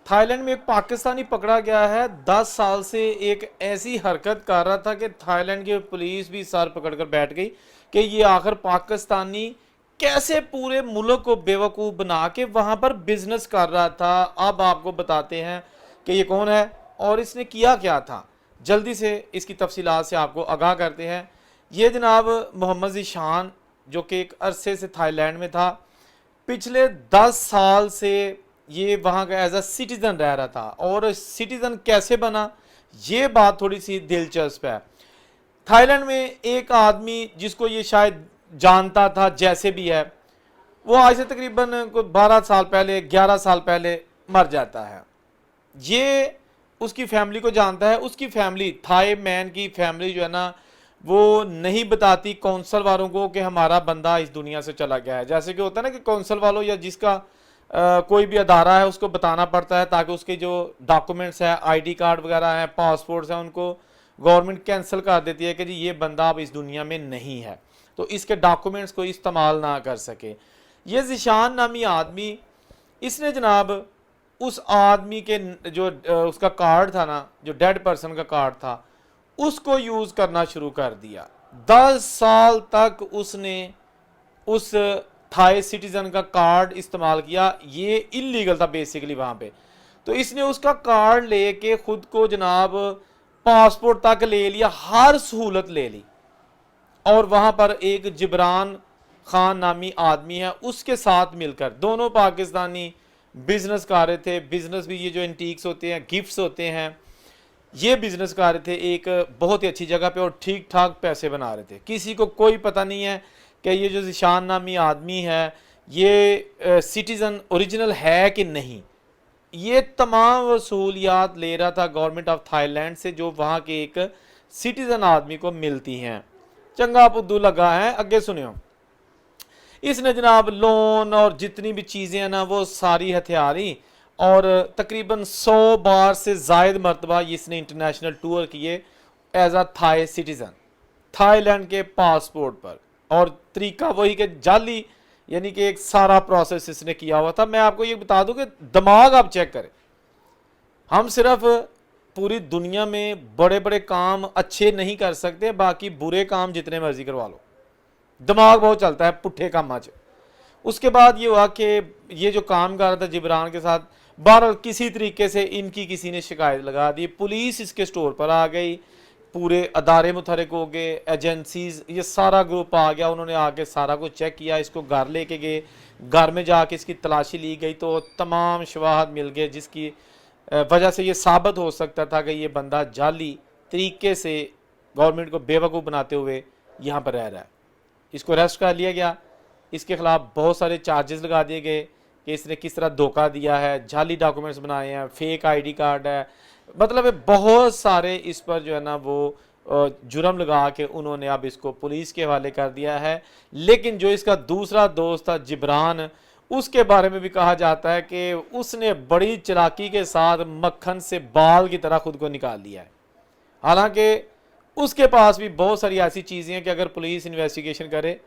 Thailand में एक पाकिस्तानी पकड़ा गया है। 10 साल से एक ऐसी हरकत कर रहा था कि थाईलैंड की पुलिस भी सर पकड़कर बैठ गई कि ये आखिर पाकिस्तानी कैसे पूरे मुल्क को बेवकूफ़ बना के वहाँ पर बिजनेस कर रहा था। अब आपको बताते हैं कि ये कौन है और इसने किया क्या था। जल्दी से इसकी तफसीलात से आपको आगाह करते हैं। ये जनाब मोहम्मद ज़ीशान जो कि एक अरसे से थाईलैंड में था, पिछले 10 साल से ये वहाँ का एज अ सिटीज़न रह रहा था। और सिटीज़न कैसे बना, ये बात थोड़ी सी दिलचस्प है। थाईलैंड में एक आदमी जिसको ये शायद जानता था जैसे भी है, वो आज से तकरीबन कोई 12 साल पहले 11 साल पहले मर जाता है। ये उसकी फैमिली को जानता है। उसकी फैमिली, थाई मैन की फैमिली जो है ना, वो नहीं बताती कौंसल वालों को कि हमारा बंदा इस दुनिया से चला गया है। जैसे कि होता है ना कि कौंसल वालों या जिसका कोई भी अदारा है उसको बताना पड़ता है ताकि उसके जो डॉक्यूमेंट्स है, आईडी कार्ड वगैरह हैं, पासपोर्ट्स हैं, उनको गवर्नमेंट कैंसिल कर देती है कि जी ये बंदा अब इस दुनिया में नहीं है, तो इसके डॉक्यूमेंट्स को इस्तेमाल ना कर सके। ये ज़ीशान नामी आदमी, इसने जनाब उस आदमी के जो उसका कार्ड था ना, जो डेड पर्सन का कार्ड था, उसको यूज़ करना शुरू कर दिया। 10 साल तक उसने उस थाई सिटीज़न का कार्ड इस्तेमाल किया। ये इलीगल था बेसिकली वहाँ पे। तो इसने उसका कार्ड लेके खुद को जनाब पासपोर्ट तक ले लिया, हर सहूलत ले ली। और वहाँ पर एक जिब्रान खान नामी आदमी है, उसके साथ मिलकर दोनों पाकिस्तानी बिजनेस कर रहे थे। बिजनेस भी ये जो एंटीक्स होते हैं, गिफ्ट्स होते हैं, ये बिजनेस कर रहे थे एक बहुत ही अच्छी जगह पे और ठीक ठाक पैसे बना रहे थे। किसी को कोई पता नहीं है कि ये जो ज़ीशान नामी आदमी है ये सिटीज़न ओरिजिनल है कि नहीं। ये तमाम सहूलियात ले रहा था गवर्नमेंट ऑफ थाईलैंड से जो वहाँ के एक सिटीज़न आदमी को मिलती हैं। चंगा पुद्दू लगा है। अगे सुनियो, इसने जनाब लोन और जितनी भी चीज़ें हैं ना वो सारी हथियारी और तकरीबन 100 बार से ज़ायद मरतबा इसने इंटरनेशनल टूर किए एज आ थाई सिटीज़न, थाईलैंड के पासपोर्ट पर। और तरीका वही कि जाली, यानी कि एक सारा प्रोसेस इसने किया हुआ था। मैं आपको ये बता दूं कि दिमाग आप चेक करें। हम सिर्फ पूरी दुनिया में बड़े बड़े काम अच्छे नहीं कर सकते, बाकी बुरे काम जितने मर्जी करवा लो, दिमाग बहुत चलता है पुट्ठे कामां च। उसके बाद ये हुआ कि ये जो काम कर रहा था जिब्रान के साथ, बहरहाल किसी तरीके से इनकी किसी ने शिकायत लगा दी, पुलिस इसके स्टोर पर आ गई, पूरे अदारे मुतहरक हो गए, एजेंसीज, ये सारा ग्रुप आ गया। उन्होंने आके सारा कुछ चेक किया, इसको घर लेके गए। घर में जाके इसकी तलाशी ली गई तो तमाम शवाहद मिल गए जिसकी वजह से ये साबित हो सकता था कि ये बंदा जाली तरीके से गवर्नमेंट को बेवकूफ़ बनाते हुए यहाँ पर रह रहा है। इसको अरेस्ट कर लिया गया। इसके खिलाफ बहुत सारे चार्जेस लगा दिए गए कि इसने किस तरह धोखा दिया है, जाली डॉक्यूमेंट्स बनाए हैं, फेक आईडी कार्ड है, मतलब बहुत सारे इस पर जो है ना वो जुर्म लगा के उन्होंने अब इसको पुलिस के हवाले कर दिया है। लेकिन जो इसका दूसरा दोस्त था जिब्रान, उसके बारे में भी कहा जाता है कि उसने बड़ी चालाकी के साथ मक्खन से बाल की तरह खुद को निकाल लिया है। हालांकि उसके पास भी बहुत सारी ऐसी चीज़ें हैं कि अगर पुलिस इन्वेस्टिगेशन करे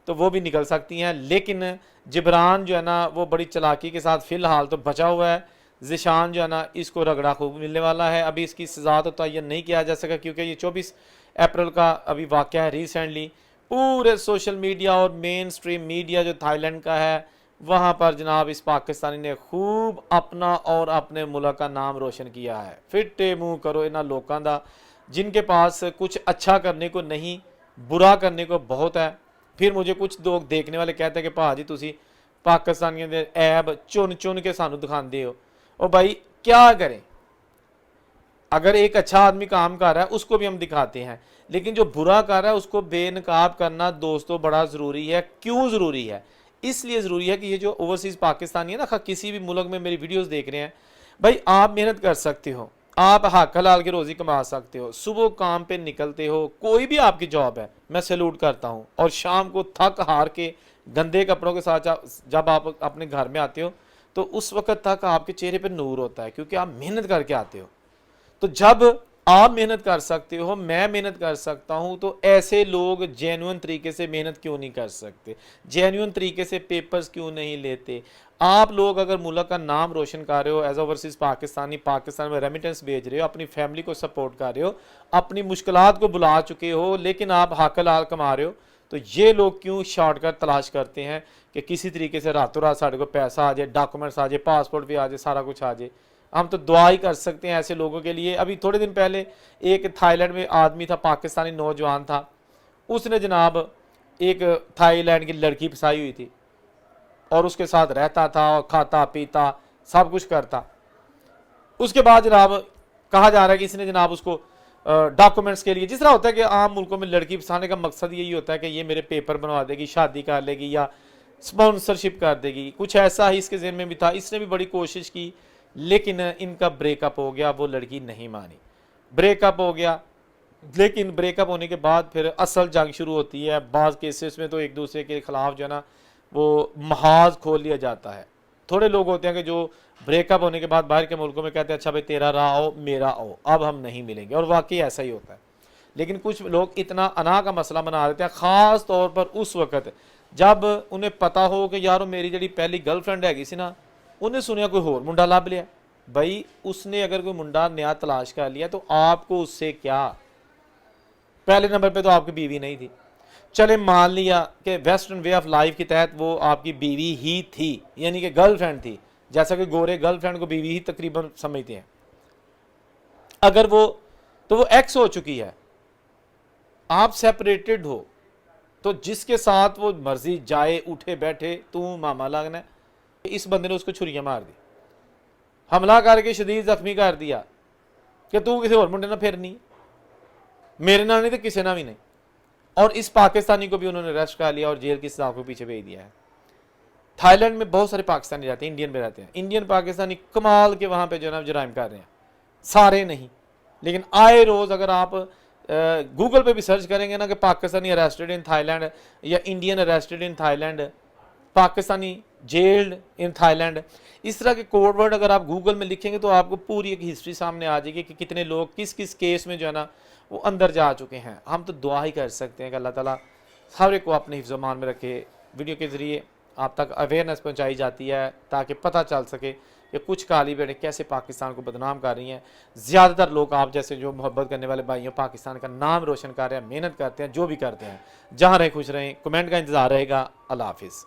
तो वो भी निकल सकती हैं। लेकिन जिब्रान जो है ना वो बड़ी चालाकी के साथ फ़िलहाल तो बचा हुआ है। ज़ीशान जो है ना इसको रगड़ा खूब मिलने वाला है। अभी इसकी सज़ा तो तयन नहीं किया जा सका क्योंकि ये 24 अप्रैल का अभी वाक़या है। रिसेंटली पूरे सोशल मीडिया और मेन स्ट्रीम मीडिया जो थाईलैंड का है वहाँ पर जनाब इस पाकिस्तानी ने खूब अपना और अपने मुल्क का नाम रोशन किया है। फिटे मुँह करो इन्होंने लोगों का जिनके पास कुछ अच्छा करने को नहीं, बुरा करने को बहुत है। फिर मुझे कुछ लोग देखने वाले कहते हैं कि भाजी तुसी पाकिस्तानियों के ऐब चुन चुन के सानू दिखाते हो। और भाई क्या करें, अगर एक अच्छा आदमी काम कर रहा है उसको भी हम दिखाते हैं, लेकिन जो बुरा कर रहा है उसको बेनकाब करना दोस्तों बड़ा ज़रूरी है। क्यों ज़रूरी है? इसलिए ज़रूरी है कि ये जो ओवरसीज़ पाकिस्तानी है ना, किसी भी मुल्क में मेरी वीडियोस देख रहे हैं, भाई आप मेहनत कर सकते हो, आप हक हलाल की रोज़ी कमा सकते हो, सुबह काम पे निकलते हो, कोई भी आपकी जॉब है, मैं सैल्यूट करता हूँ। और शाम को थक हार के गंदे कपड़ों के साथ जब आप अपने घर में आते हो तो उस वक्त तक आपके चेहरे पे नूर होता है क्योंकि आप मेहनत करके आते हो। तो जब آپ محنت کر سکتے ہو, میں محنت کر سکتا ہوں, تو ایسے لوگ جینوئن طریقے سے محنت کیوں نہیں کر سکتے, جینوئن طریقے سے پیپرز کیوں نہیں لیتے؟ آپ لوگ اگر ملک کا نام روشن کر رہے ہو ایز اوورسیز پاکستانی, پاکستان میں ریمیٹنس بھیج رہے ہو, اپنی فیملی کو سپورٹ کر رہے ہو, اپنی مشکلات کو بلا چکے ہو, لیکن آپ حق حلال کما رہے ہو, تو یہ لوگ کیوں شارٹ کٹ تلاش کرتے ہیں کہ کسی طریقے سے راتوں رات سارے کو پیسہ آ جائے, ڈاکومنٹس آ جائے, پاسپورٹ بھی آ جائے, سارا کچھ آ جائے. ہم تو دعا ہی کر سکتے ہیں ایسے لوگوں کے لیے. ابھی تھوڑے دن پہلے ایک تھائی لینڈ میں آدمی تھا, پاکستانی نوجوان تھا, اس نے جناب ایک تھائی لینڈ کی لڑکی پھنسائی ہوئی تھی اور اس کے ساتھ رہتا تھا اور کھاتا پیتا سب کچھ کرتا. اس کے بعد جناب کہا جا رہا ہے کہ اس نے جناب اس کو ڈاکومنٹس کے لیے, جس طرح ہوتا ہے کہ عام ملکوں میں لڑکی پھنسانے کا مقصد یہی ہوتا ہے کہ یہ میرے پیپر بنوا دے گی, شادی کر لے گی یا اسپانسرشپ کر دے گی, کچھ ایسا ہی اس کے ذہن میں بھی تھا. اس نے بھی بڑی کوشش کی لیکن ان کا بریک اپ ہو گیا, وہ لڑکی نہیں مانی, بریک اپ ہو گیا. لیکن بریک اپ ہونے کے بعد پھر اصل جنگ شروع ہوتی ہے. بعض کیسز میں تو ایک دوسرے کے خلاف جو ہے نا وہ محاذ کھول لیا جاتا ہے. تھوڑے لوگ ہوتے ہیں کہ جو بریک اپ ہونے کے بعد باہر کے ملکوں میں کہتے ہیں اچھا بھائی تیرا رہا ہو میرا ہو, اب ہم نہیں ملیں گے, اور واقعی ایسا ہی ہوتا ہے. لیکن کچھ لوگ اتنا انا کا مسئلہ بنا دیتے ہیں, خاص طور پر اس وقت جب انہیں پتا ہو کہ یارو میری جڑی پہلی گرل فرینڈ ہے سی نا, انہیں سنیا کوئی اور منڈا لب لیا. بھائی اس نے اگر کوئی منڈا نیا تلاش کر لیا تو آپ کو اس سے کیا؟ پہلے نمبر پہ تو آپ کی بیوی نہیں تھی, چلے مان لیا کہ ویسٹرن وے آف لائف کے تحت وہ آپ کی بیوی ہی تھی, یعنی کہ گرل فرینڈ تھی, جیسا کہ گورے گرل فرینڈ کو بیوی ہی تقریباً سمجھتے ہیں. اگر وہ تو وہ ایکس ہو چکی ہے, آپ سیپریٹڈ ہو, تو جس کے ساتھ وہ مرضی جائے اٹھے بیٹھے تو ماما لگنا ہے. اس بندے نے اس کو چھریاں مار دی, حملہ کر کے شدید زخمی کر دیا کہ تو کسی اور منڈے نہ پھرنی, میرے نہ نہیں تو کسی نہ بھی نہیں. اور اس پاکستانی کو بھی انہوں نے اریسٹ کر لیا اور جیل کی سزا کو پیچھے بھیج دیا ہے. تھائی لینڈ میں بہت سارے پاکستانی رہتے ہیں, انڈین میں رہتے ہیں, انڈین پاکستانی کمال کے وہاں پہ جو ہے نا جرائم کر رہے ہیں, سارے نہیں لیکن آئے روز اگر آپ گوگل پہ بھی سرچ کریں گے نا کہ پاکستانی اریسٹڈ ان تھائی لینڈ یا انڈین اریسٹڈ ان تھائی لینڈ, پاکستانی جیلڈ ان تھائی لینڈ, اس طرح کے کوڈ ورڈ اگر آپ گوگل میں لکھیں گے تو آپ کو پوری ایک ہسٹری سامنے آ جائے گی کہ کتنے لوگ کس کس کیس میں جو ہے نا وہ اندر جا چکے ہیں. ہم تو دعا ہی کر سکتے ہیں کہ اللہ تعالیٰ ہر ایک کو اپنے حفظ و امان میں رکھے. ویڈیو کے ذریعے آپ تک اویئرنیس پہنچائی جاتی ہے تاکہ پتہ چل سکے کہ کچھ کالی بیڑیں کیسے پاکستان کو بدنام کر رہی ہیں. زیادہ تر لوگ آپ جیسے جو محبت کرنے والے بھائیوں پاکستان کا نام روشن کر رہے ہیں, محنت کرتے ہیں, جو بھی کرتے ہیں, جہاں رہیں خوش رہیں. کمنٹ کا انتظار رہے گا. اللہ حافظ.